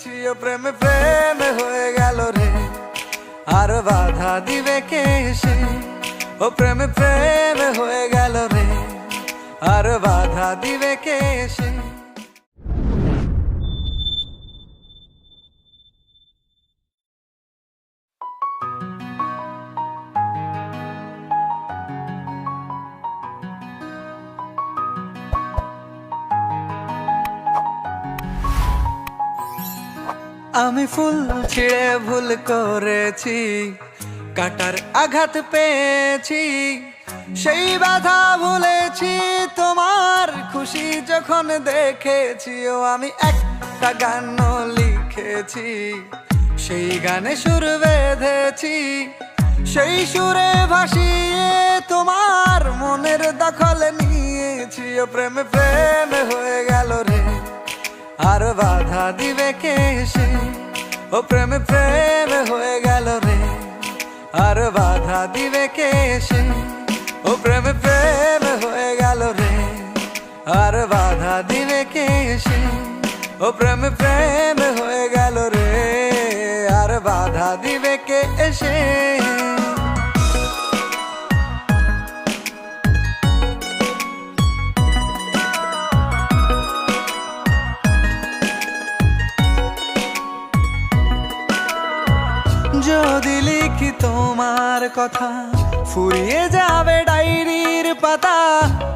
ছি ও প্রেম প্রেম হয়ে গেল রে, আর বাধা দিবে কে এসে? ও প্রেম প্রেম হয়ে গেল রে, আর বাধা দিবে কে এসে? আমি ফুল ছিঁড়ে ভুল করেছি, কাটার আঘাত পেয়েছি, সেই বাধা ভুলেছি তোমার খুশি যখন দেখেছি। ও আমি একটা গান লিখেছি, সেই গানে সুর বেঁধেছি, সেই সুরে ভাসিয়ে তোমার মনের দখল নিয়েছি। ও প্রেম প্রেম হয়ে গেল রে, আর বাধা দিবে কে এসে? ও প্রেম প্রেম হয়ে গেল রে, আর বাধা দিবে কে এসে? ও প্রেম প্রেম হয়ে গেল রে, আর বাধা দিবে কে এসে? ও প্রেম প্রেম হয়ে গেল রে, আর বাধা দিবে কে এসে? যদি লিখি তোমার কথা, ফুরিয়ে যাবে ডায়েরির পাতা,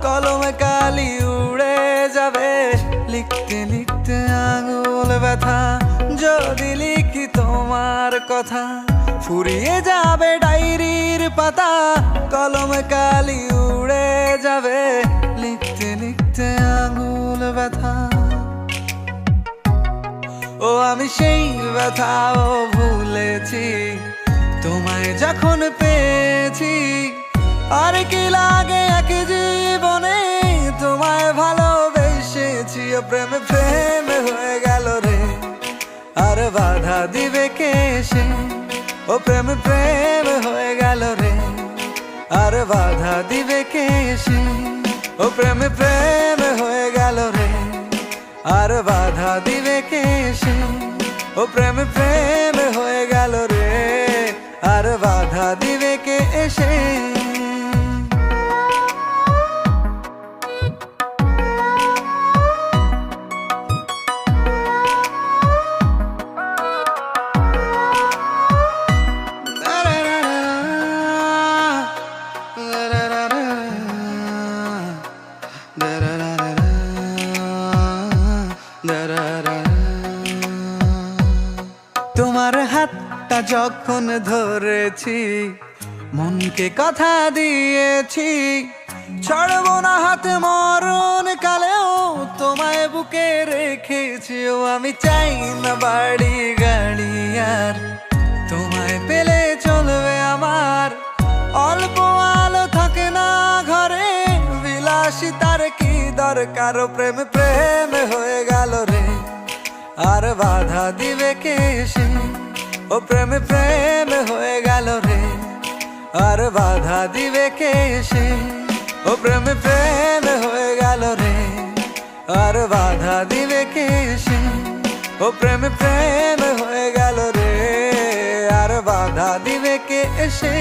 কলমে কালি উড়ে যাবে, লিখতে লিখতে আঙুল ব্যথা। যদি লিখি তোমার কথা, ফুরিয়ে যাবে ডায়েরির পাতা, কলমে কালি উড়ে যাবে, লিখতে লিখতে আঙুল ব্যথা। ও আমি সেই ব্যথাও ভুলেছি, তোমায় যখন পেয়েছি। আর কি লাগে এক জীবনে, তোমায় ভালোবেসেছি। ও প্রেম প্রেম হয়ে গেল রে, আর বাধা দিবে কে এসে? ও প্রেম প্রেম হয়ে গেল রে, আর বাধা দিবে কে এসে? ও প্রেম প্রেম হয়ে গেল রে, আর বাধা দিবে কে এসে? ও প্রেম প্রেম হয়ে গেল রে, আর বাধা দিবে কে এসে? তোমার হাতটা যখন ধরেছি, মনকে কথা দিয়েছি, ছাড়বো না হাতে মরণ কালেও, তোমায় বুকে রেখেছি। ও আমি চাই না বাড়ি গাড়ি আর, তোমায় পেলে চলবে আমার। অল্প আলো থাকে না ঘরে, বিলাসিতার কি দরকার? ও প্রেম প্রেম হয়ে গেল রে, আর বাধা দিবে কে এসে? ও প্রেম প্রেম হয়ে গেল রে, আর বাধা দিবে কে এসে? ও প্রেম প্রেম হয়ে গেল রে, আর বাধা দিবে কে এসে? ও প্রেম প্রেম হয়ে গেল রে, আর বাধা দিবে কে এসে?